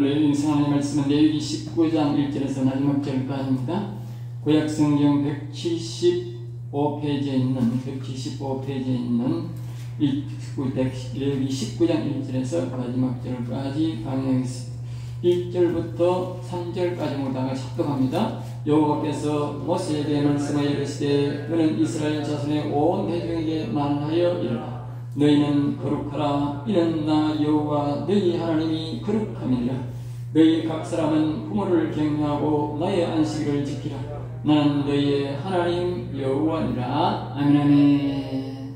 인생하는 말씀은 레위기 19장 1절에서 마지막 절까지입니다. 구약성경 175페이지에 있는 레위기 19장 1절에서 마지막 절까지 강의하겠습니다. 1절부터 3절까지 모두 다 같이 합독합니다. 여호와께서 모세에게 말씀하여 이르시되 너는 이스라엘 자손의 온 대중에게 말하여 이르라. 너희는 거룩하라. 이는 나 여호와 너희 하나님이 거룩함이니라. 너희 각 사람은 부모를 경외하고 나의 안식일을 지키라. 나는 너희의 하나님 여호와니라. 아멘 아멘.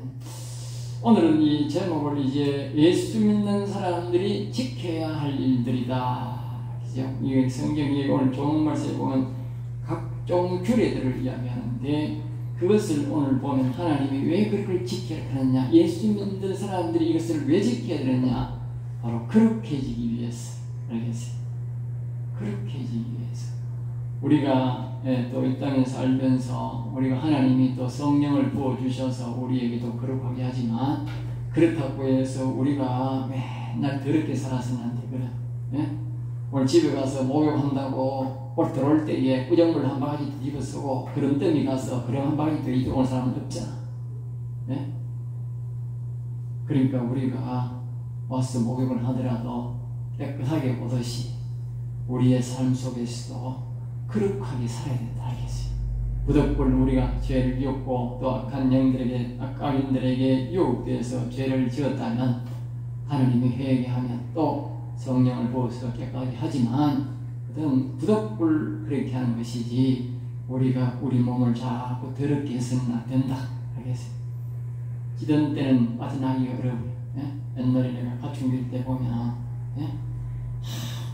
오늘은 이 제목을 이제 예수 믿는 사람들이 지켜야 할 일들이다. 그죠? 이 성경이 오늘 좋은 말씀에 보면 각종 규례들을 이야기하는데 그것을 오늘 보면 하나님이 왜 그걸 지켜야 하느냐, 예수 믿는 사람들이 이것을 왜 지켜야 되느냐, 바로 거룩해지기 위해서. 알겠어요? 거룩해지기 위해서. 우리가 또 이 땅에 살면서 우리가 하나님이 또 성령을 부어주셔서 우리에게도 거룩하게 하지만 그렇다고 해서 우리가 맨날 더럽게 살아서는 안 되거든. 예? 오늘 집에 가서 목욕한다고 오늘 들어올 때에 꾸정물 한 바가지 뒤집어 쓰고 그런 뜸이 가서 그런 한 바가지 더 잊어온 사람은 없잖아. 네? 그러니까 우리가 와서 목욕을 하더라도 깨끗하게 오듯이 우리의 삶 속에서도 거룩하게 살아야 된다. 알겠어요? 부득불 우리가 죄를 지었고 또 악한 영들에게, 악인들에게 유혹돼서 죄를 지었다면 하나님이 회개하면 또 성령을 부어서 깨끗하게 하지만 그건 부득불 그렇게 하는 것이지 우리가 우리 몸을 자꾸 더럽게 해서는 안 된다. 알겠어요? 기던 때는 빠져나가기 어려워요. 예? 옛날에 내가 가축 밀 때 보면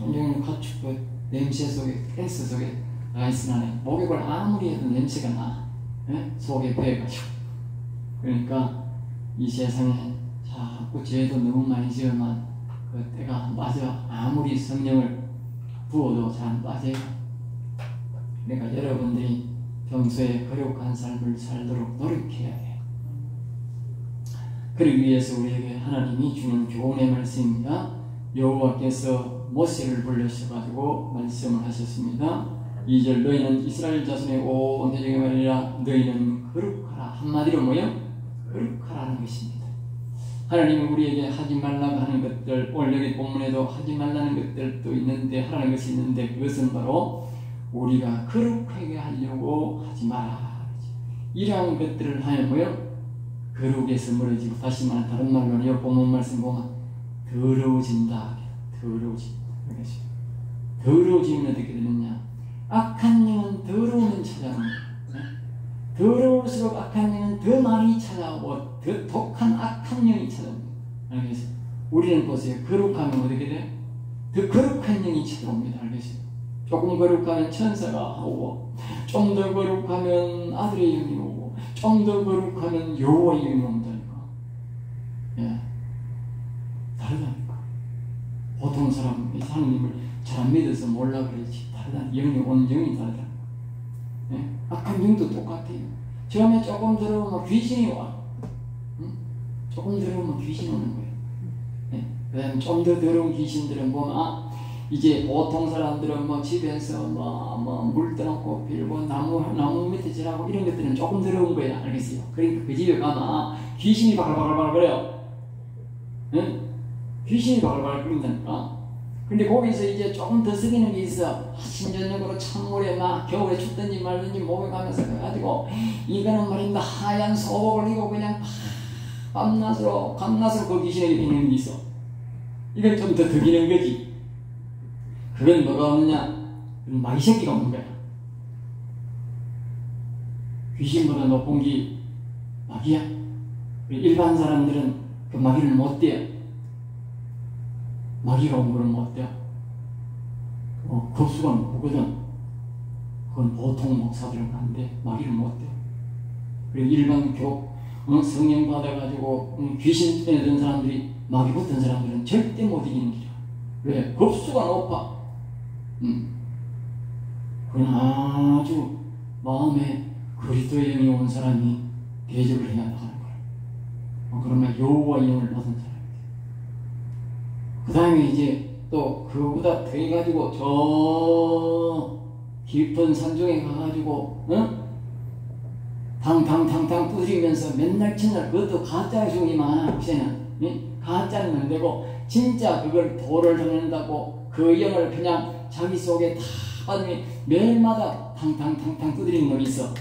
온종일 가축 그 냄새 속에 댄스 속에 나가 있으나 목욕을 아무리 해도 냄새가 나. 예? 속에 배가지고. 그러니까 이 세상에 자꾸 죄도 너무 많이 지으면 그 때가 맞아. 아무리 성령을 부어도 잘 안 빠져요. 그러니까 여러분들이 평소에 거룩한 삶을 살도록 노력해야 돼요. 그러기 위해서 우리에게 하나님이 주는 교훈의 말씀입니다. 여호와께서 모세를 불러셔가지고 말씀을 하셨습니다. 2절 너희는 이스라엘 자손의 온 대중에 말이라. 너희는 거룩하라. 한마디로 뭐요? 거룩하라는 것입니다. 하나님은 우리에게 하지 말라고 하는 것들, 오늘 여기 본문에도 하지 말라는 것들도 있는데, 하라는 것이 있는데, 그것은 바로 우리가 거룩하게 하려고 하지 마라. 이러한 것들을 하면 뭐요? 거룩에서 멀어지고, 다시 말하면 다른 말로는 이 본문 말씀 보면 더러워진다. 더러워진다. 더러워지면 어떻게 되느냐? 악한 영은 더러우면 찾아옵니다. 더러울수록 악한 영은 더 많이 찾아오고 더 독한 악한 영이 찾아옵니다. 알겠어요? 우리는 보세요. 거룩하면 어떻게 돼? 더 거룩한 영이 찾아옵니다. 알겠어요? 조금 거룩하면 천사가 오고, 좀 더 거룩하면 아들의 영이 오고, 좀 더 거룩하면 여호와의 영이 온다니까. 예, 다르다니까. 보통 사람이 하나님을 잘 안 믿어서 몰라 그러지. 다르다. 영이 온 영이 다르다. 예? 악한 영도 똑같아요. 처음에 조금 들어오면 귀신이 와. 응? 조금 들어오면 귀신이 오는 거예요. 예? 그 다음에 좀 더 더러운 귀신들은 보면 이제 보통 사람들은 뭐 집에서 물 떠놓고 빌고 나무 밑에 지라고 이런 것들은 조금 더러운 거야. 알겠어요? 그러니까 그 집에 가면 귀신이 바글바글 거려요. 응? 귀신이 바글바글 거린다니까. 근데 거기서 이제 조금 더 쓰기는 게 있어. 신전적으로 찬물에 막 겨울에 춥든지 말든지 목욕하면서 해가지고 이거는 말입니다. 하얀 소복을 입고 그냥 밤낮으로 그 귀신에게 비는 게 있어. 이건 좀 더 득이는 거지. 그건 뭐가 없느냐? 그건 마귀 새끼가 없는 거야. 귀신보다 높은 게 마귀야. 일반 사람들은 그 마귀를 못 떼요. 마귀가 온 거는 뭐 어때요? 급수가 높거든. 그건 보통 목사들은 가는데 마귀를 못 떼요. 그리고 일반 성령 받아가지고 귀신 빼내던 사람들이 마귀 붙은 사람들은 절대 못 이기는 길이야. 왜? 급수가 높아. 그건 아주 마음에 그리스도의 영이 온 사람이 대접을 해야 나가는 거야. 그러면 여호와의 영을 받은 사람. 그 다음에 이제 또 그거보다 더 해가지고 저 깊은 산중에 가가지고 탕탕탕탕 두드리면서 맨날 첫날 그것도 가짜 중이 많아. 요새는 가짜는 안 되고 진짜 그걸 도를 정한다고 그 영을 그냥 자기 속에 다 받으니 매일마다 탕탕탕탕 두드리는 놈이 있어.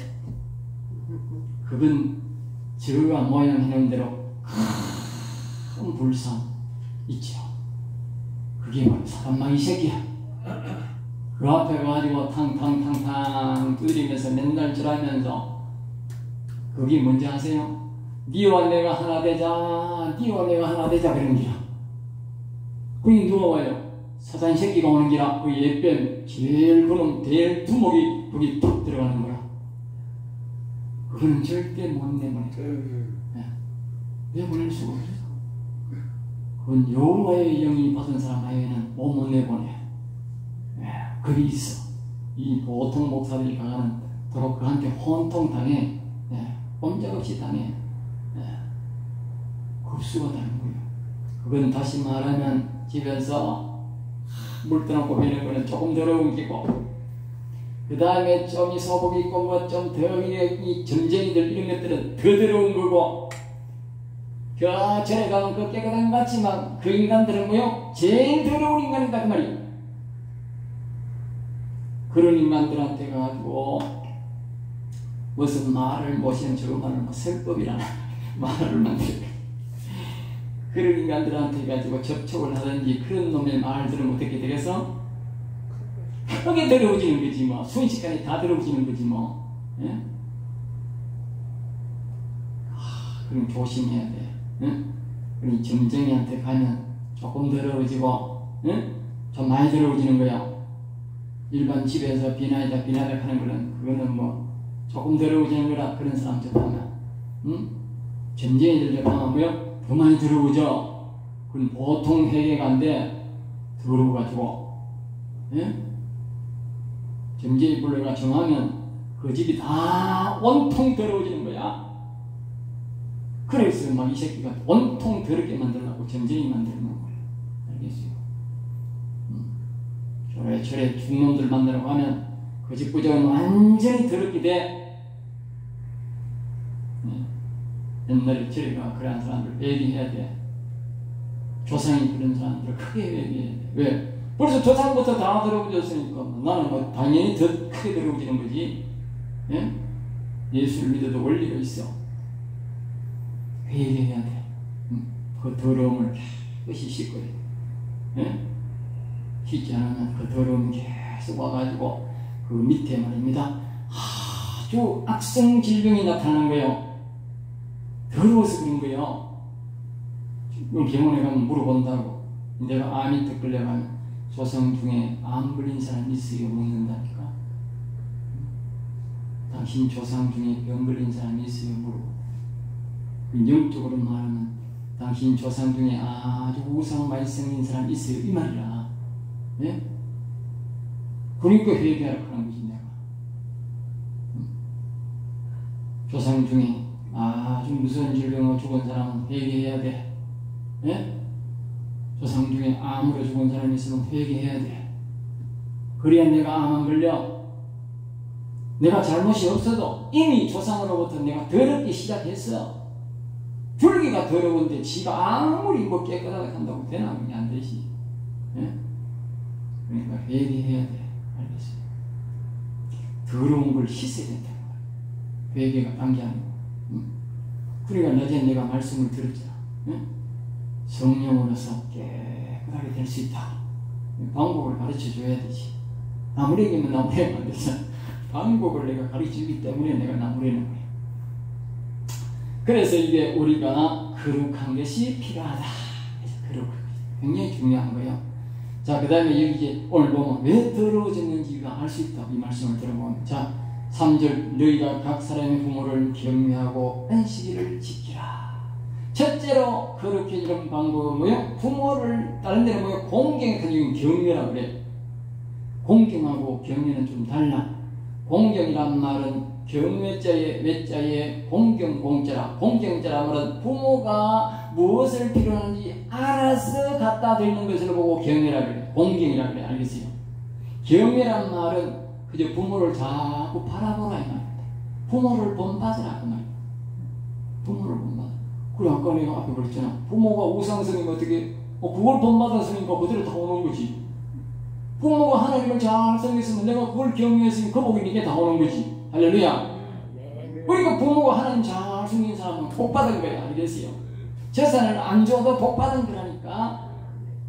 그건 저가 모양 해놓은 대로 큰 불상 있죠. 그게 바로 사람마귀 새끼야. 그 앞에 가가지고 탕탕탕탕 두드리면서 맨날 절하면서 그게 뭔지 아세요? 니와 내가 하나 되자, 니와 내가 하나 되자 그런 기라. 그게 누가 와요? 사단 새끼가 오는 기라. 그 옛뱀 제일 그놈 제일 두목이 거기 툭 들어가는 거야. 그거는 절대 못 내보내. 내보낼 수가 없어. 그건 여호와의 영이 받은 사람 아이는 못 내보내. 그게 있어. 이 보통 목사들이 가는 도로 그한테 혼통 당해. 꼼짝없이 당해. 급수가 다른 거예요. 그건 다시 말하면 집에서 물 떠놓고 베는 거는 조금 더러운 기고, 그 다음에 좀 이 소복 입고 뭐 좀 더 이 점쟁이들 이런 것들은 더 더러운 거고, 그 절에 가면 그 깨끗한 것 같지만 그 인간들은 뭐요? 제일 더러운 인간이다 그 말이에요. 그런 인간들한테 가지고 무슨 말을 모시는 저거 말을 뭐 설법이라나 말을 만들어. 그런 인간들한테 가지고 접촉을 하든지 그런 놈의 말을 들으면 어떻게 되겠어? 크게 더러워지는 거지 뭐. 순식간에 다 더러워지는 거지 뭐. 예? 그럼 조심해야 돼. 그럼 점쟁이한테 가면 조금 더러워지고, 좀 많이 더러워지는 거야. 일반 집에서 비나이다 하는 거는 그거는 뭐 조금 더러워지는 거라. 그런 사람 좀 하면, 점쟁이들 좀 하면 뭐요? 더 많이 더러워져. 그건 보통 회개가 안 돼. 더러워가지고, 점쟁이 불러가 정하면 그 집이 다 온통 더러워지는 거야. 그래서 막 이 새끼가 온통 더럽게 만들려고 점쟁이 만드는 거예요. 알겠어요? 저래 중놈들 만나라고 하면 그 집 부정은 완전히 더럽게 돼. 옛날에 저래가 그러한 사람들 회개해야 돼. 조상이 그런 사람들을 크게 회개해야 돼. 왜? 벌써 조상부터 다 더러워졌으니까 나는 뭐 당연히 더 크게 더러워지는 거지. 예수를 믿어도 원리가 있어. 회개해야 돼. 그 더러움을 깨끗이 씻고야 돼. 씻지 않으면 그 더러움이 계속 와가지고 그 밑에 말입니다. 아주 악성 질병이 나타나는 거예요. 더러워서 그런 거예요. 병원에 가면 물어본다고. 내가 암이 더 끌려가면 조상 중에 암 걸린 사람 있어요? 묻는다니까. 당신 조상 중에 병 걸린 사람 있어요? 물어보. 영적으로 말하면 당신 조상 중에 아주 우상 많이 생긴 사람 있어요? 이 말이야. 예? 그러니까 회개하라고 하는 거지 내가. 조상 중에 아주 무서운 질병으로 죽은 사람은 회개해야 돼. 예? 조상 중에 암으로 죽은 사람이 있으면 회개해야 돼. 그래야 내가 암 안 걸려. 내가 잘못이 없어도 이미 조상으로부터 내가 더럽게 시작했어. 줄기가 더러운데 지가 아무리 뭐 깨끗하게 한다고 되나? 그게 안 되지. 예? 그러니까 회개해야 돼. 알겠어요? 더러운 걸 씻어야 된다는 거야. 회개가 딴 게 아니고. 그러니까 낮에 내가 말씀을 들었잖아. 성령으로서 깨끗하게 될 수 있다. 방법을 가르쳐 줘야 되지. 나무래기면 나무래면 안 되잖아. 방법을 내가 가르쳐 주기 때문에 내가 나무래는 거야. 그래서 이게 우리가 거룩한 것이 필요하다. 그래서 거룩한 것이 굉장히 중요한 거예요. 자, 그 다음에 여기 이제 오늘 보면 왜 더러워졌는지가 알 수 있다. 이 말씀을 들어보면. 자, 3절 너희가 각 사람의 부모를 경외하고 안식일을 지키라. 첫째로 거룩해지는 방법은 뭐요? 부모를 다른 데는 뭐요? 공경하는 경외라 그래. 공경하고 경외는 좀 달라. 공경이란 말은 경외자의 외자의 공경 공자라. 공경자라 말은 부모가 무엇을 필요하는지 알아서 갖다 드리는 것을 보고 경외라 그래. 공경이라 그래. 알겠어요? 경외란 말은 그저 부모를 자꾸 바라보라 이 말입니다. 부모를 본받으라 그 말입니다. 부모를 본받아. 그래 아까 내가 앞에 그랬잖아. 부모가 우상스러우면 어떻게 그걸 본받았으니까 그대로 다 오는 거지. 부모가 하나님을 잘 섬겼으면 내가 그걸 경외했으니 그 복이 이게 다 오는 거지. 할렐루야. 그러니까 부모가 하나님 잘 섬긴 사람은 복 받은 거야. 알겠어요? 재산을 안 줘도 복 받은 거라니까.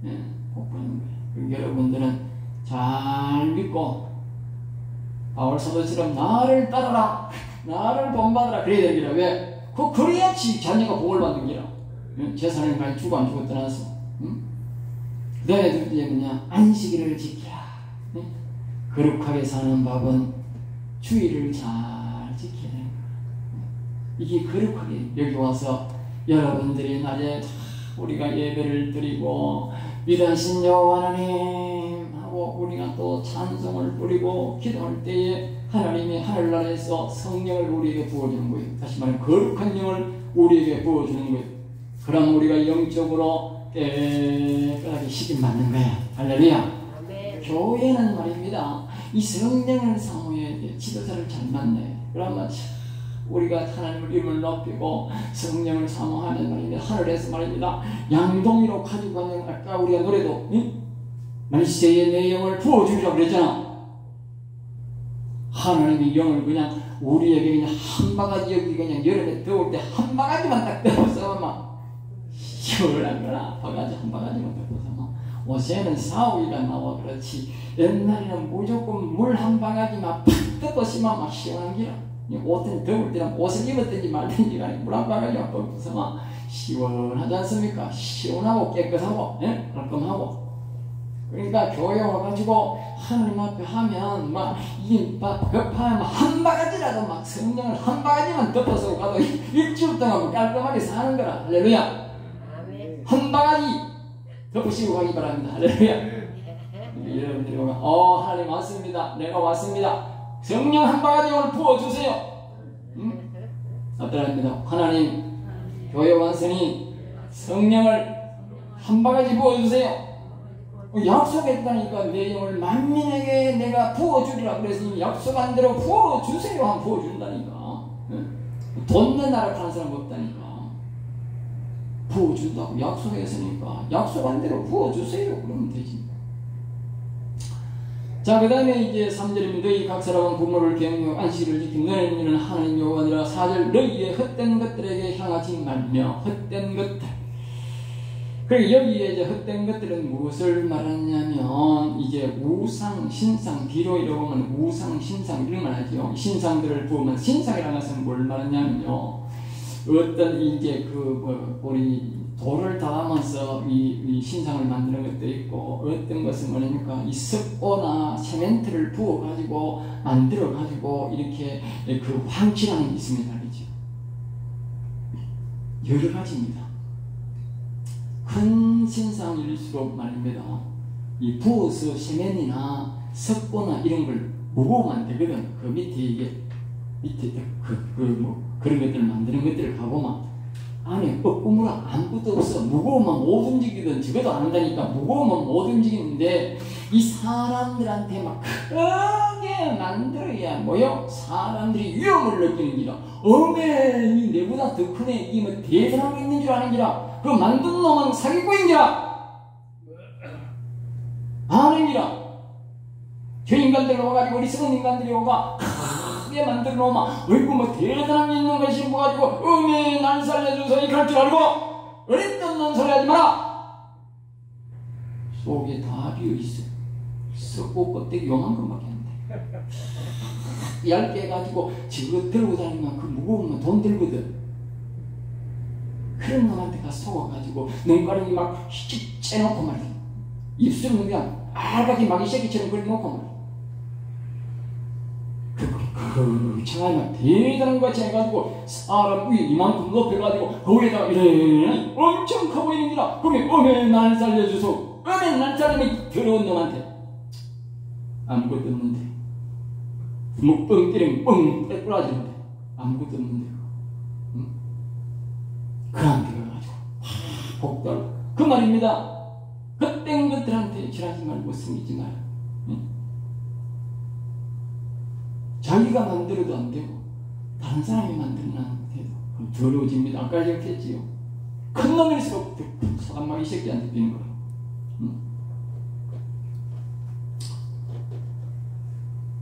네, 복 받는 거야. 그러니까 여러분들은 잘 믿고 바울 사도처럼 나를 따르라, 나를 본받으라 그래야 되는 거라. 왜? 그래야지 자녀가 복을 받는 거라. 재산을 많이 주고 안 주고 떠나서. 그 다음에 둘째 뭐냐? 안식일을 지키라. 거룩하게 사는 법은 주의를 잘 지켜야 되는 거야. 이게 거룩하게 여기 와서 여러분들이 낮에 우리가 예배를 드리고 위대하신 여호와 하나님 하고 우리가 또 찬송을 부리고 기도할 때에 하나님이 하늘나라에서 성령을 우리에게 부어주는 거예요. 다시 말하면 거룩한 영을 우리에게 부어주는 거예요. 그럼 우리가 영적으로 깨끗하게 식임받는 거야. 할렐루야. 교회는 말입니다. 이 성령을 사모해야 돼. 지도자를 잘 만나야 돼. 그러면 우리가 하나님을 이름을 높이고 성령을 사모하는 말입니다. 하늘에서 말입니다. 양동이로 가지고 가는 아까 우리가 노래도 말세에 내 영을 부어주리라고 그랬잖아. 하나님이 영을 그냥 우리에게 그냥 한 바가지 여기 그냥 여름에 더울 때 한 바가지만 딱 떼어서 막 시원한 거나 바가지 한 바가지만 떼어서 막 옷에는 사오이가 나와 그렇지 옛날에는 무조건 물 한 바가지만 팍 뜯어시면 막 시원한 기라. 옷은 더울 때는 옷을 입었든지 말든지 간에 물 한 바가지만 뜯어서 막 시원하지 않습니까? 시원하고 깨끗하고 깔끔하고. 그러니까 교회 와가지고 하나님 앞에 하면 막 이게 급하면 한 바가지라도 막 성령을 한 바가지만 덮어서 가도 일주일 동안 깔끔하게 사는 거라. 할렐루야. 한 바가지 덮으시고 가기 바랍니다. 할렐루야. 여러분들이 오면 하나님 왔습니다. 내가 왔습니다. 성령 한 바가지 오늘 부어주세요. 어떠합니다. 하나님 교회 왔으니 성령을 한 바가지 부어주세요. 약속했다니까 내 영을 만민에게 내가 부어주리라 그랬으니 약속한 대로 부어주세요 하면 부어준다니까. 돈 내놔라 하는 사람 없다니까. 부어준다고 약속했으니까 약속한 대로 부어주세요 그러면 되지. 자, 그 다음에 이제 3절입니다. 너희 각 사람은 부모를 경외하고 안식일을 지키며 너희는 이는 하나님 여호와니라. 4절 너희의 헛된 것들에게 향하지 말며. 헛된 것들. 그리고 여기에 이제 헛된 것들은 무엇을 말하냐면 이제 우상, 신상, 뒤로 이러면 우상, 신상 이런 말 하죠. 신상들을 보면 신상이라는 것은 뭘 말하냐면요. 어떤 이제 우리 돌을 닿으면서 이 신상을 만드는 것도 있고 어떤 것은 뭐냐니까 이 석고나 세멘트를 부어가지고 만들어가지고 이렇게 그 황치라는 게 있습니다. 그렇죠? 여러 가지입니다. 큰 신상일수록 말입니다. 이 부어서 세면이나 석고나 이런 걸 무거우면 안 되거든. 그 밑에 이게 밑에 그런 것들 만드는 것들을 가보면 안에 뻐꾸무라 아무것도 없어. 무거우면 못 움직이든 적어도 안 한다니까. 무거우면 못 움직이는데 이 사람들한테 막 크게 만들어야 뭐요? 사람들이 위험을 느끼는 기라. 어메 내보다 더 크네. 이게 뭐 대단한 게 있는 줄 아는 기라. 그 만든 놈은 사기꾼인 기라. 아는 기라. 저 인간들 와가지고 어리석은 인간들이 오가 크게 만들어 놓으면 어이구 뭐 대단한 게 있는 것이 뭐가지고 어메 날 살려줘서 이렇게 할 줄 알고 어림없는 소리 하지 마라. 속에 다 비어있어. 썩고 껍데기 요만 것밖에 안 돼. 얇게 해가지고 저거 들고 다니면 그 무거우면 돈 들거든. 그런 놈한테 가서 속아가지고 눈가락이 막 찌놓고 말이야. 입술은 그냥 알같이 막 이 새끼처럼 그려놓고 말이야. 정말 대단한 것 같이 해가지고 사람 위에 이만큼 높여가지고 거기에다가 이래 엄청 커 보이는 기라. 그러면 어메 날 살려주소. 어메 날 살려면 더러운 놈한테 아무것도 없는데 뭐 뻥 때리면 뻥 빼꾸라지는데 아무것도 없는데 그한테 가가지고 복달 그 말입니다. 헛된 것들한테 절하지 말고 숨기지 마라. 자기가 만들어도 안 되고 다른 사람이 만들면 해도 그럼 더러워집니다. 아까 얘기했지요. 큰 놈일수록 소한마리 새끼한테 비는 거예요.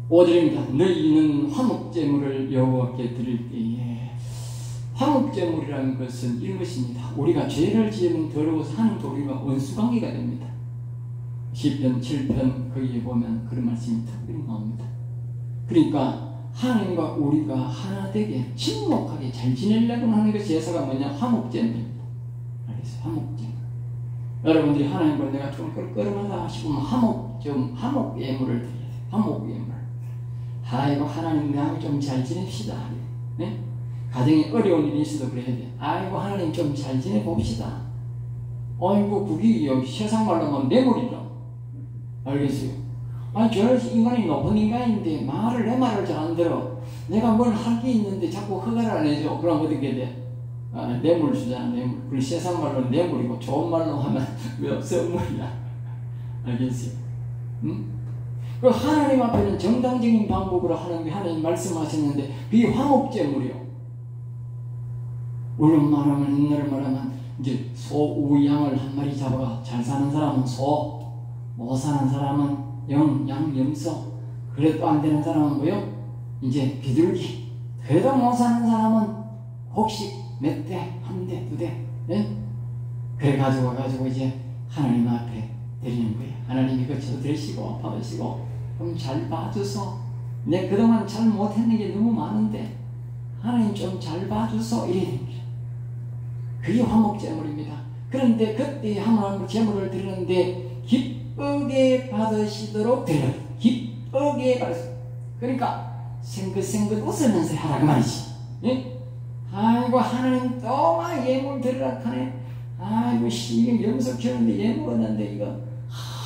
오절입니다. 너희는 화목제물을 여호와께 드릴 때에, 화목제물이라는 것은 이것입니다. 우리가 죄를 지으면 더러워서 하나님과 우리가 원수관계가 됩니다. 시편 7편 거기에 보면 그런 말씀이 특별히 나옵니다. 그러니까 하나님과 우리가 하나 되게 친목하게 잘 지내려고 하는 그 제사가 뭐냐? 화목제물입니다. 알겠어요? 화목제물. 여러분들이 하나님과 내가 좀 껄끄름하다 싶으면 화목 예물을 드려야 돼요. 화목 예물. 아이고 하나님 나하고 좀 잘 지냅시다. 네? 가정에 어려운 일이 있어도 그래야 돼. 아이고 하나님 좀 잘 지내봅시다. 아이고 그게 세상 말로 하면 뇌물이라. 알겠어요? 아니 저는 인간이 높은 인간인데 내 말을 잘 안 들어. 내가 뭘 할 게 있는데 자꾸 허가를 안 해줘. 그럼 어떻게 돼? 뇌물 주잖아. 뇌물. 그 세상 말로 뇌물이고 좋은 말로 하면 선물이야. 알겠어요? 응? 그 하나님 앞에는 정당적인 방법으로 하는 게 하나님 말씀하셨는데 그게 화목제물이요. 물론 말하면 옛날에 말하면 이제 소, 우, 양을 한 마리 잡아가 잘 사는 사람은 소, 못 사는 사람은 양, 염소, 그래도 안 되는 사람은 뭐요? 이제 비둘기. 그래도 못 사는 사람은 혹시 몇 대, 한 대, 두 대, 예? 그래 가지고 이제 하나님 앞에 드리는 거예요. 하나님이 그거 드리시고 받으시고 그럼 잘 봐줘서 내 그동안 잘 못했는 게 너무 많은데 하나님 좀 잘 봐줘서 이래 됩니다. 그게 화목제물입니다. 그런데 그때 하나님 제물을 드리는데 기쁘게 받으시도록 드려요. 기쁘게 받으시도록. 그러니까 생긋생긋 웃으면서 하라고 말이지. 예? 아이고 하나님 또 막 예물 드리라 하네. 아이고 이게 염소 키우는데 예물 얻는데 이거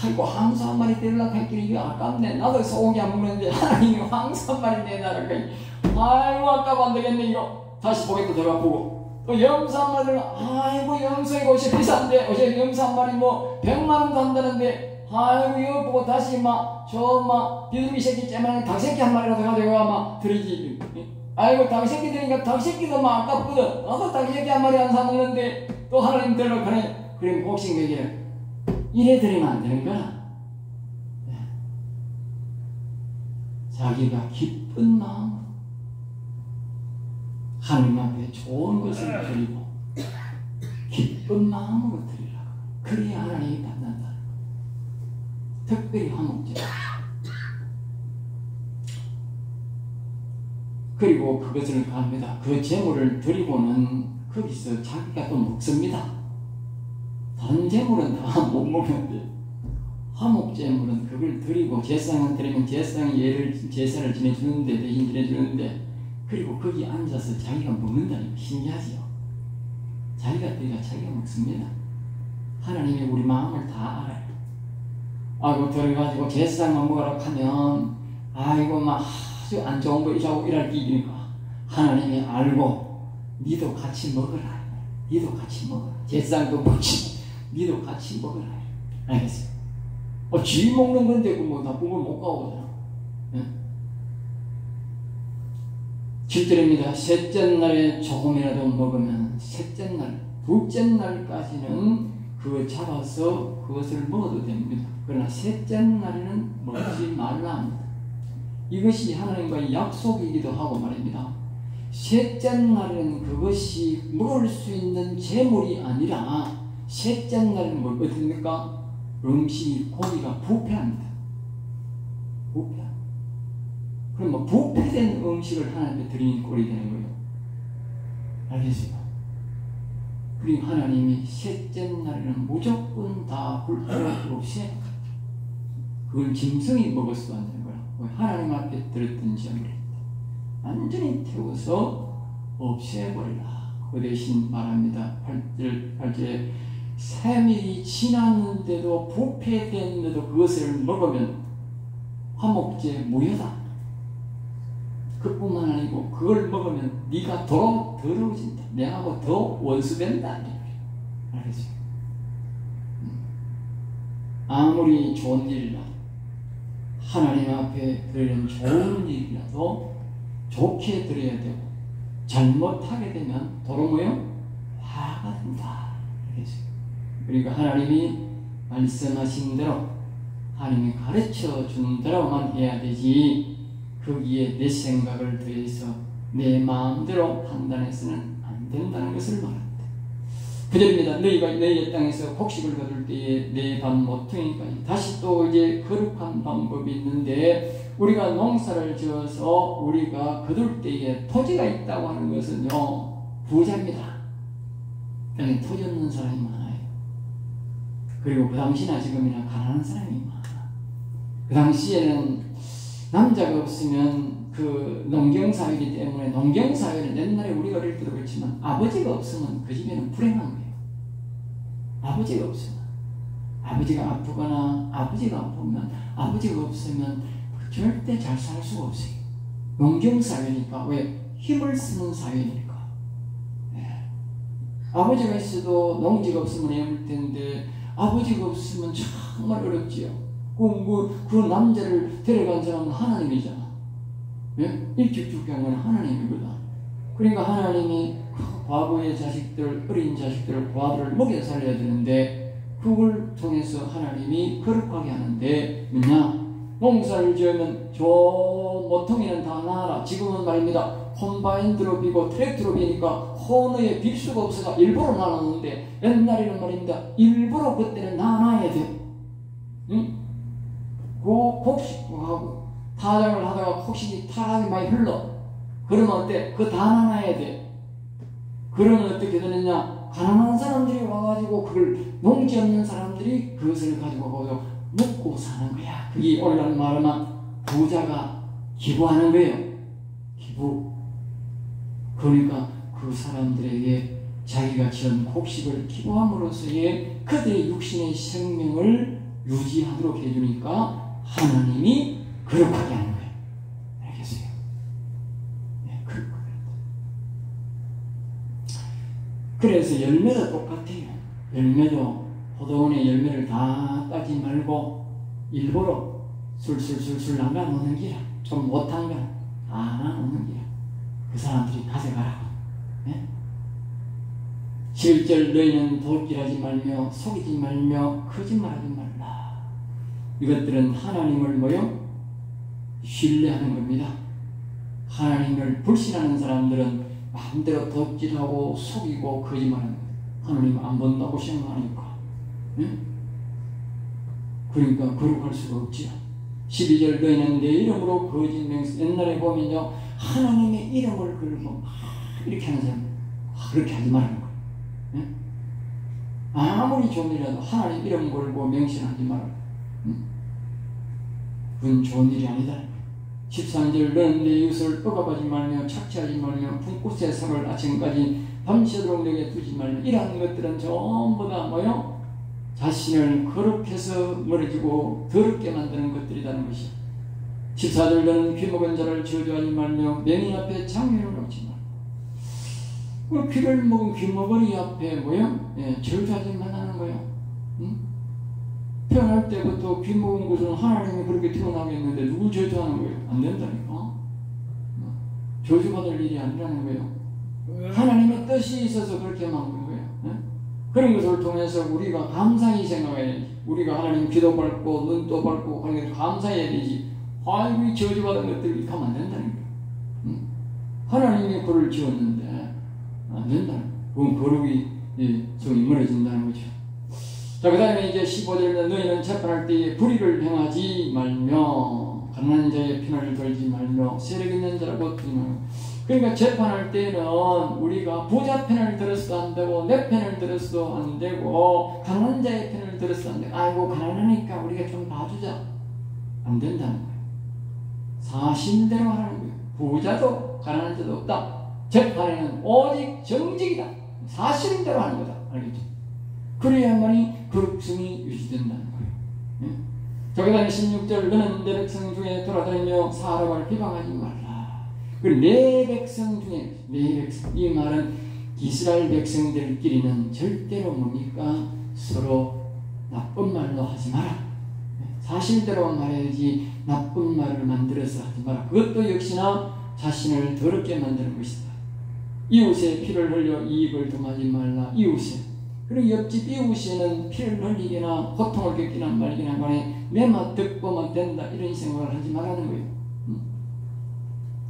아이고 황소 한 마리 데리려고 했길래 이거 아깝네. 나도 소고기 안 먹는데 하나님이 황소 한 마리 내놔라. 아이고 아까워 안 되겠네 이거. 다시 보겠다 들어가 보고 또 염소 한 마리를 아이고 염소의 옷이 비싼데 어제 염소 한 마리 뭐 100만 원도 한다는데 아이고 이거 보고 다시 비둘기 새끼 째만한 닭새끼 한 마리라도 가져가 막 드리지. 아이고 닭새끼 드리니까 닭새끼도 막 아깝거든. 나도 닭새끼 한 마리 안 사먹는데 또 하나님 데리려고 하네. 그럼 복싱 얘기를 이래 드리면 안 되는 거야. 자기가 기쁜 마음으로 하나님 앞에 좋은 것을 드리고 기쁜 마음으로 드리라고. 그래야 하나님이 받는다는 거. 특별히 화목제물. 그리고 그것을 갑니다. 그 제물을 드리고는 거기서 자기가 또 먹습니다. 다른 제물은 다 못 먹는데 화목제물은 그걸 드리고 제사는 드리면 제사를 지내주는데 대신 지내주는데 그리고 거기 앉아서 자기가 먹는다는 거 신기하지요. 자기가 드리가 자기가 먹습니다. 하나님이 우리 마음을 다 알아요. 아이고 들어가지고 제사장만 먹으라고 하면 아이고 막 아주 안 좋은 거 이랄 끼니까 하나님이 알고 니도 같이 먹어라. 니도 같이 먹어라. 제사장도 먹지 니도 같이 먹어라. 알겠어요? 쥐 먹는 건데 뭐 나쁜 걸 못 가오잖아. 예? 7절입니다. 셋째 날에 조금이라도 먹으면 셋째 날, 둘째 날까지는 그거 잡아서 그것을 먹어도 됩니다. 그러나 셋째 날에는 먹지 말라 합니다. 이것이 하나님과의 약속이기도 하고 말입니다. 셋째 날에는 그것이 먹을 수 있는 제물이 아니라 셋째 날은 뭐 어떻습니까? 음식이 고기가 부패합니다. 부패. 그럼 뭐 부패된 음식을 하나님께 드리는 꼴이 되는 거예요. 알겠어요? 그리고 하나님이 셋째 날에는 무조건 다 불태우고 없이 그걸 짐승이 먹을 수 없는 거야. 하나님 앞에 들었던 점을 완전히 태워서 없애버리라. 그 대신 말합니다. 8절에 3일이 지났는데도 부패됐는데도 그것을 먹으면 화목제 무효다. 그뿐만 아니고 그걸 먹으면 네가 더 더러워진다. 내하고 더 원수된다. 알겠죠? 아무리 좋은 일이라도 하나님 앞에 드리는 좋은 일이라도 좋게 드려야 되고 잘못하게 되면 도로 모여 화가 된다. 그러니까 하나님이 말씀하신 대로 하나님이 가르쳐 준 대로만 해야 되지 거기에 내 생각을 더해서 내 마음대로 판단해서는 안 된다는 것을 말합니다. 9절입니다. 너희가 너희의 땅에서 곡식을 거둘 때에 내 반 모퉁이까지 다시 또 이제 거룩한 방법이 있는데 우리가 농사를 지어서 우리가 거둘 때에 토지가 있다고 하는 것은요 부자입니다. 땅에 토지 없는 사람이 많아요. 그리고 그 당시나 지금이나 가난한 사람이 많아. 그 당시에는 남자가 없으면 그 농경사회이기 때문에 농경사회는 옛날에 우리가 어릴 때도 그렇지만 아버지가 없으면 그 집에는 불행한 거예요. 아버지가 없으면 아버지가 아프거나 아버지가 아프면 아버지가 없으면 절대 잘 살 수가 없어요. 농경사회니까 왜? 힘을 쓰는 사회니까. 네. 아버지가 있어도 농지가 없으면 애물 텐데 아버지가 없으면 정말 어렵지요. 그 남자를 데려간 사람은 하나님이잖아. 예? 일찍 죽게 한 건 하나님이거든. 그러니까 하나님이 과거의 자식들, 어린 자식들, 과부를 먹여 살려야 되는데 그걸 통해서 하나님이 거룩하게 하는데 뭐냐? 농사를 지으면 저 모퉁이는 다 나와라. 지금은 말입니다. 콤바인드로 비고 트랙터로 비니까 호너에 빌 수가 없어서 일부러 나눴는데 옛날에는 말입니다. 일부러 그때는 나눠야 돼. 응? 그 곡식하고 타작을 하다가 곡식이 타락이 많이 흘러. 그러면 어때? 그거 다 나눠야 돼. 그러면 어떻게 되느냐? 가난한 사람들이 와가지고 그걸 농지 없는 사람들이 그것을 가지고 가서 먹고 사는 거야. 그게 오늘 말하면 부자가 기부하는 거예요. 기부. 그러니까 그 사람들에게 자기가 지은 곡식을 기부함으로써의 그들의 육신의 생명을 유지하도록 해주니까 하나님이 거룩하게 하는 거예요. 알겠어요? 네, 그럴 거예요. 그래서 열매도 똑같아요. 열매도 포도원의 열매를 다 따지 말고 일부러 술술술술 남겨놓는 기라. 좀 못한 건 다 나누는 기라. 그 사람들이 가져가라고. 네? 11절 너희는 도끼하지 말며 속이지 말며 거짓말하지 말라. 이것들은 하나님을 뭐요? 신뢰하는 겁니다. 하나님을 불신하는 사람들은 마음대로 도끼하고 속이고 거짓말하는 거예요. 하나님 안 본다고 생각하니까. 네? 그러니까 거룩할 수가 없지요. 12절 너희는 내 이름으로 거짓 맹세. 옛날에 보면요 하나님의 이름을 걸고 이렇게 하는 사람 그렇게 하지 말라는 거예요. 네? 아무리 좋은 일이라도 하나님 이름 걸고 맹신하지 말아요. 그건 좋은 일이 아니다. 13절 너는 내 이웃을 억압하지 말며 착취하지 말며 분꽃의 상을 아침까지 밤새도록 내게 두지 말며 이러한 것들은 전부 다 뭐요? 자신을 거룩해서 멀어지고 더럽게 만드는 것들이라는 것이야. 14절 너는 귀먹은 자를 저주하지 말며 맹인 앞에 장면을 놓지 말고 귀를 먹은 귀머거리 앞에 뭐요? 예, 저주하지 말라는 거예요. 응? 태어날 때부터 귀 먹은 것은 하나님이 그렇게 태어나게 했는데 누굴 저주하는 거예요? 안 된다니까. 저주받을 일이 아니라는 거예요. 하나님의 뜻이 있어서 그렇게 만든 거예요. 네? 그런 것을 통해서 우리가 감사히 생각해야지. 우리가 하나님 귀도 밟고 눈도 밟고 그런 것을 감사해야 되지. 아이고 이 저주받은 것들이 가면 안 된다는 거예요. 하나님이 그를 지었는데 안 된다는 거예요. 그건 거룩이 성이 멀어진다는 거죠. 자, 그 다음에 이제 15절에 너희는 재판할 때에 불의를 행하지 말며 가난한 자의 편을 들지 말며 세력 있는 자라고 두지 말며. 그러니까 재판할 때는 우리가 부자 편을 들어서도 안 되고 내 편을 들어서도 안 되고 가난한 자의 편을 들어서도 안 되고 아이고 가난하니까 우리가 좀 봐주자. 안 된다는 거예요. 사실대로 하라는 거예요. 부자도 가난한 자도 없다. 재판에는 오직 정직이다. 사실대로 하는 거다. 알겠죠? 그래야만이 거룩성이 유지된다는 거예요. 네? 자, 그 다음에 16절 너는 내 백성 중에 돌아다니며 사람을 비방하지 말라. 그리고 내 백성 중에 내 백성 이 말은 이스라엘 백성들끼리는 절대로 뭡니까? 서로 나쁜 말로 하지 마라. 사실대로 말해야지 나쁜 말을 만들어서 하지 마라. 그것도 역시나 자신을 더럽게 만드는 것이다. 이웃의 피를 흘려 이익을 도하지 말라. 이웃의. 그리고 옆집 이웃에는 피를 흘리거나 고통을 겪기나 말기나 간에 내만 듣고만 된다 이런 생각을 하지 말라는 거예요.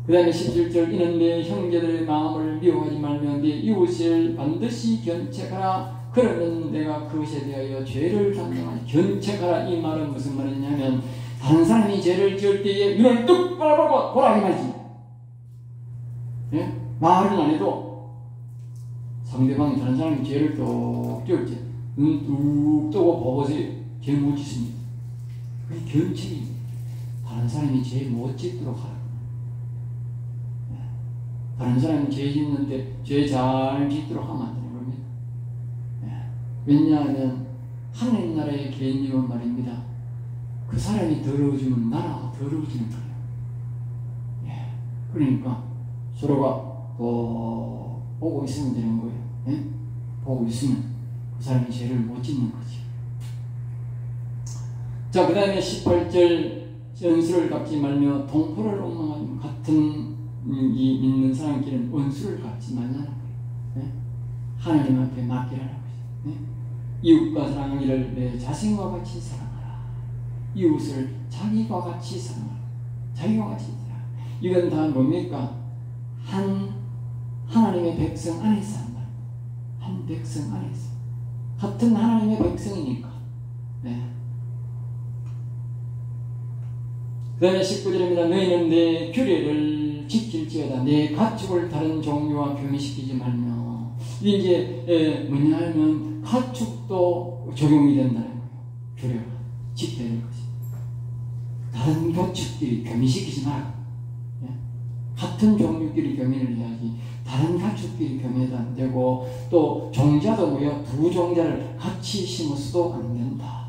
그 다음에 17절 이는 내 형제들의 마음을 미워하지 말며 내 이웃을 반드시 견책하라. 그러면 내가 그것에 대하여 죄를 담당하지. 견책하라 이 말은 무슨 말이냐면 다른 사람이 죄를 지을 때에 눈을 뚝 바라보고 보라 이 말이지. 예? 말은 안 해도 상대방이 다른 사람이 죄를 뚝 지을 때 눈 뚝 뜨고 보고서 죄 못 짓습니다. 그게 견책입니다. 다른 사람이 죄 못 짓도록 하라. 다른 사람이 죄 짓는데 죄 잘 짓도록 하면 안 되는 겁니다. 왜냐하면 하나님 나라의 개념은 말입니다. 그 사람이 더러워지면 나라가 더러워지는 거예요. 그러니까 서로가 보고 있으면 되는 거예요. 보고 있으면 그 사람이 죄를 못 짓는 거지. 자, 그 다음에 18절 연수를 갚지 말며 동포를 옹망하는 같은 이 믿는 사람끼리는 원수를 갚지 말라는 거예요. 하나님 앞에 맡기라는 거죠. 이웃과 사랑하기를 내 자신과 같이 사랑하라. 이웃을 자기와 같이 사랑하라. 자기와 같이 사랑하라. 이건 다 뭡니까? 하나님의 백성 안에서 한 말. 한 백성 안에서. 같은 하나님의 백성이니까. 그 다음에 19절입니다. 너희는 내 규례를 지킬지어다. 내 가축을 다른 종류와 교미시키지 말며. 이게 뭐냐 하면 가축도 적용이 된다는 거예요. 규례가 지켜야 될 것이. 다른 가축끼리 교미시키지 마라. 같은 종류끼리 교미를 해야지 다른 가축끼리 교미해도 안 되고 또 종자도 뭐야 두 종자를 같이 심어서도 안 된다.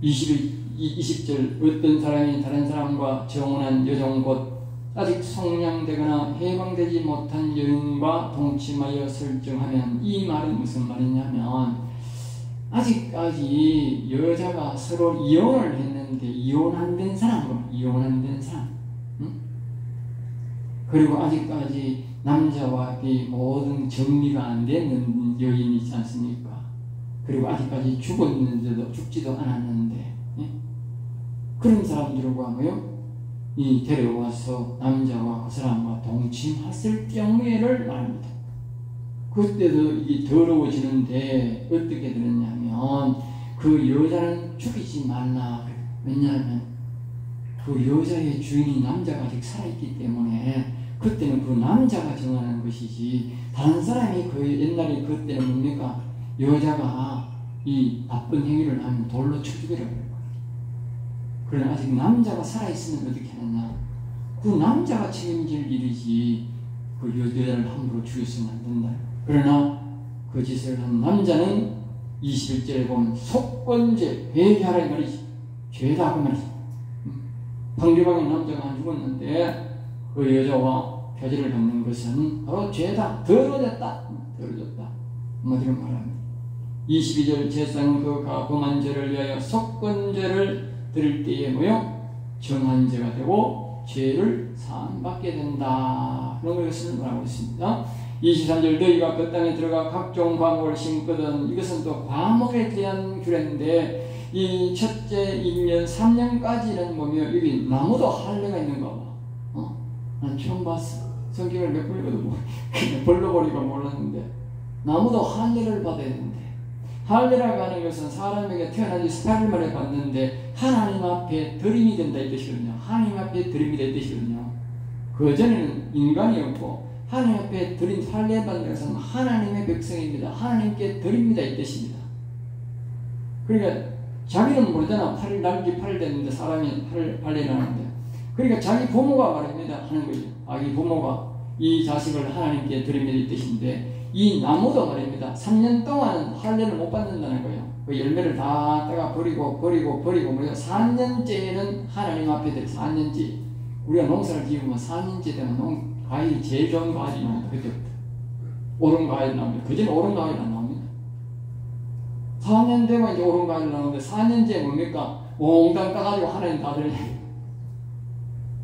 20절 어떤 사람이 다른 사람과 정혼한 여종 곧 아직 성량되거나 해방되지 못한 여인과 동침하여 설정하면 이 말은 무슨 말이냐면 아직까지 여자가 서로 이혼을 했는데 이혼 안 된 사람으로 이혼 안 된 사람 그리고 아직까지 남자와 이 모든 정리가 안 되는 여인이 있지 않습니까? 그리고 아직까지 죽었는데도 죽지도 않았는데 그런 더러움들과 뭐요? 이 데려와서 남자와 그 사람과 동침했을 경우에를 말합니다. 그때도 이게 더러워지는데 어떻게 되느냐면 그 여자는 죽이지 말라. 왜냐하면 그 여자의 주인이 남자가 아직 살아있기 때문에 그때는 그 남자가 정하는 것이지 다른 사람이 그 옛날에 그때는 뭡니까? 여자가 이 나쁜 행위를 하면 돌로 쳐 죽이라고 해요. 그러나 아직 남자가 살아있으면 어떻게 하느냐? 그 남자가 책임질 일이지 그 여자를 함부로 죽였으면 안 된다. 그러나 그 짓을 한 남자는 21절에 보면 속건죄 회개하라 이 말이지. 죄다 그 말이지. 상대방의 남자가 안 죽었는데 그 여자와 표지를 받는 것은 바로 죄다. 더러졌다. 더러졌다. 한마디로 말합니다. 22절 제사장은 그 가금한 죄를 위하여 속건죄를 드릴 때에 뭐요? 정한 죄가 되고 죄를 사함받게 된다. 그런 것을 말하고 있습니다. 23절 너희가 그 땅에 들어가 각종 과목을 심거든. 이것은 또 과목에 대한 규례인데 이 첫째 1년 3년까지는 뭐며 여기 나무도 할례가 있는가 봐. 난 처음 봤어. 성경을 몇 번 읽어도 그냥 벌러버리고 몰랐는데 나무도 할례를 받아야 된대. 할례라고 하는 것은 사람에게 태어난 지 18일 만에 받는데 하나님 앞에 드림이 된다 이 뜻이거든요. 하나님 앞에 드림이 될 뜻이거든요. 그전에는 인간이었고 하나님 앞에 드린 할례 받는 것은 하나님의 백성입니다. 하나님께 드립니다 이 뜻입니다. 그러니까 자기는 모르잖아. 8일 날기 8일 됐는데 사람이 할례를 하는데 그러니까 자기 부모가 말입니다 하는 거죠. 자기 부모가 이 자식을 하나님께 드립니다 이 뜻인데 이 나무도 말입니다. 3년 동안은 할례를 못 받는다는 거예요. 그 열매를 다 따가 버리고 뭐예요? 4년째는 하나님 앞에 될 4년째. 우리가 농사를 지으면 4년째 되면 과일이 제일 좋은 과일이 나옵니다. 그때부터. 옳은 과일이 나옵니다. 그전에 옳은 과일이 안 나옵니다. 4년 되면 이제 오른가를 나오는데 4년째 뭡니까? 옹당 따가지고 하나님 다 들려.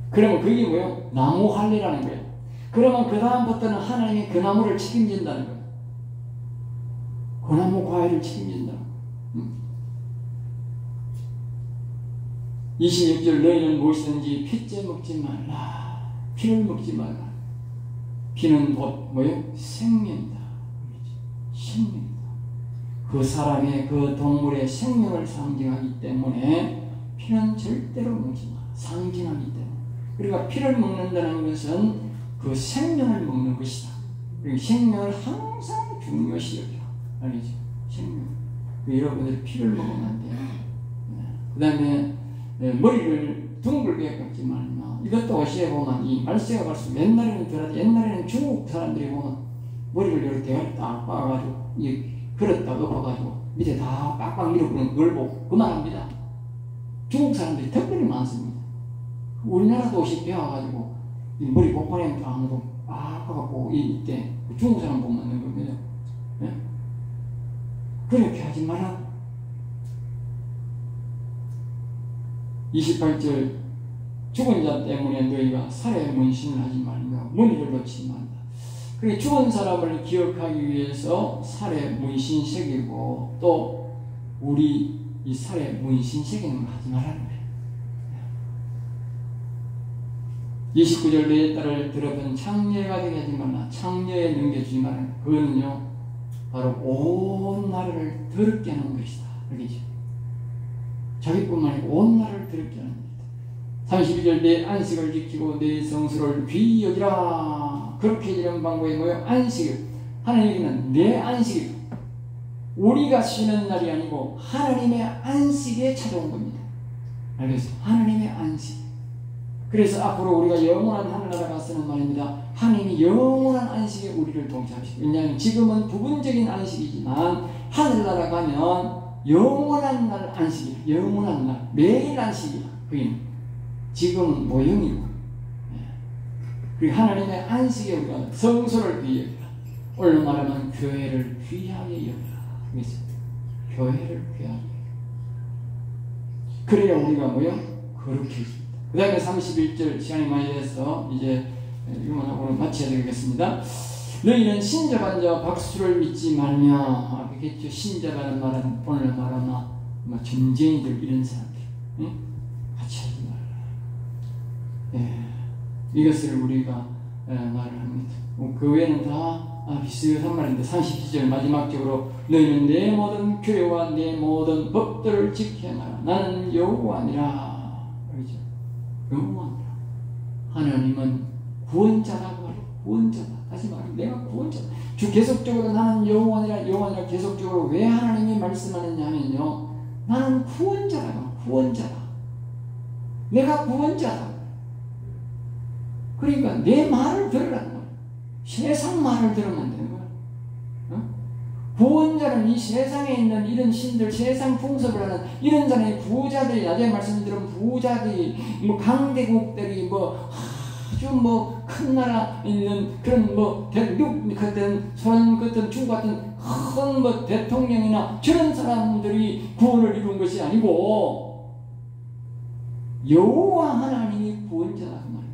그러면 그게 뭐예요? 나무 할례라는 거예요. 그러면 그 다음부터는 하나님이 그 나무를 책임진다는 거예요. 그 나무 과일을 책임진다. 26절 너희는 무엇이든지 피째 먹지 말라. 피를 먹지 말라. 피는 곧 뭐예요? 생명이다. 생명이다. 그 사람의 그 동물의 생명을 상징하기 때문에 피는 절대로 먹지 마. 상징하기 때문에. 그러니까 피를 먹는다는 것은 그 생명을 먹는 것이다. 그리고 생명을 항상 중요시 여겨. 알겠죠? 생명. 여러분들이 피를 먹으면 안 돼요. 그 다음에 머리를 둥글게 깎지 말며. 이것도 어시에 보면 이 말세가 갈수록 옛날에는 덜하지. 옛날에는 중국 사람들이 보면 머리를 이렇게 딱 빻아가지고 그릇다 엎어가지고 밑에 다 빡빡 밀어보는 그걸 보고 그만합니다. 중국 사람들이 특별히 많습니다. 우리나라도 옷이 배워가지고 이 머리 복판에 딱 빡빡하고 이때 중국 사람 보면 맞는 겁니다. 네? 그렇게 하지 마라. 28절 죽은 자 때문에 너희가 살해 문신을 하지 말며 문의를 놓지 말라. 그게 죽은 사람을 기억하기 위해서 살해 문신 새기고 또 우리 이 살해 문신 새기는 거 하지 말라는 거예요. 29절 너희 딸을 더럽은 창녀가 되게 하지 말라. 창녀에 넘겨주지 말라. 그거는요 바로 온 나라를 더럽게 하는 것이다. 알겠죠? 자기뿐만 아니고 온 나라를 더럽게 하는 것이다. 32절 내 안식을 지키고 내 성수를 귀히 여기라. 그렇게 이런 방법이 뭐예요? 안식. 하나님은 내 안식이다. 우리가 쉬는 날이 아니고 하나님의 안식에 찾아온 겁니다. 알겠어요? 하나님의 안식. 그래서 앞으로 우리가 영원한 하늘나라가 쓰는 말입니다. 하나님이 영원한 안식에 우리를 동참하시고, 왜냐하면 지금은 부분적인 안식이지만 하늘나라 가면 영원한 날 안식이야. 영원한 날 매일 안식이야. 그게 지금은 모형이고. 그리고 하나님의 안식에 우리가 성소를 귀히 여기라. 오늘 말하면 교회를 귀하게 여기라. 그래서 교회를 귀하게. 그래야 우리가 뭐요? 그렇게. 그 다음에 31절 시간이 많이 돼서 이제 이것만 하고 마쳐야 되겠습니다. 너희는 신자반자 박수를 믿지 말며. 그겠죠. 신자라는 말은 오늘 말하는 점쟁이들 이런 사람들. 응? 같이 하지 말라. 예. 이것을 우리가 말을 합니다. 그 외에는 다 비슷한 말인데 30절 마지막적으로 너희는 내 모든 교회와 내 모든 법들을 지켜야 하라. 나는 여호와니라. 그렇죠? 여호와니라. 하나님은 구원자라고 말해요. 구원자다. 다시 말하면 내가 구원자다. 주 계속적으로 나는 여호와니라. 여호와니라 계속적으로 왜 하나님이 말씀하느냐 하면요, 나는 구원자라고. 구원자다. 내가 구원자다. 그러니까 내 말을 들으라는 거야. 세상 말을 들으면 안 되는 거야. 구원자는 이 세상에 있는 이런 신들, 세상 풍습을 하는 이런 자의 부자들이, 나중에 말씀드린 부자들이, 강대국들이, 아주 큰 나라 있는 그런 미국 같은, 소련 같은, 중국 같은 큰 대통령이나 저런 사람들이 구원을 이룬 것이 아니고 여호와 하나님이 구원자다 그 말이에요.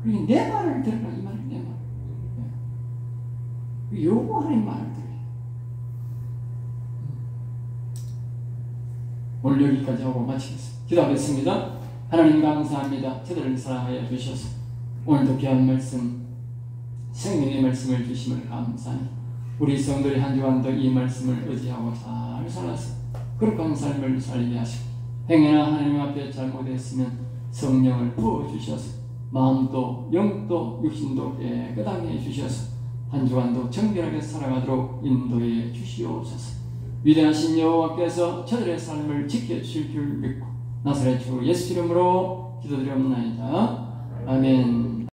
그러니까 내 말을 들으라 이 말이에요. 내 말. 여호와 하나님 말을 들어요. 오늘 여기까지 하고 마치겠습니다. 기도하겠습니다. 하나님 감사합니다. 저들을 사랑하여 주셔서 오늘도 귀한 말씀, 생명의 말씀을 주심을 감사하니 우리 성도의 한 주간도 이 말씀을 의지하고 잘 살아서 거룩한 삶을 살게 하시고, 행여나 하나님 앞에 잘못했으면 성령을 부어주셔서 마음도 영도 육신도 깨끗하게 해주셔서 한 주간도 정결하게 살아가도록 인도해 주시옵소서. 위대하신 여호와께서 저들의 삶을 지켜주실 줄 믿고 나사렛 주 예수 이름으로 기도드리옵나이다. 아멘.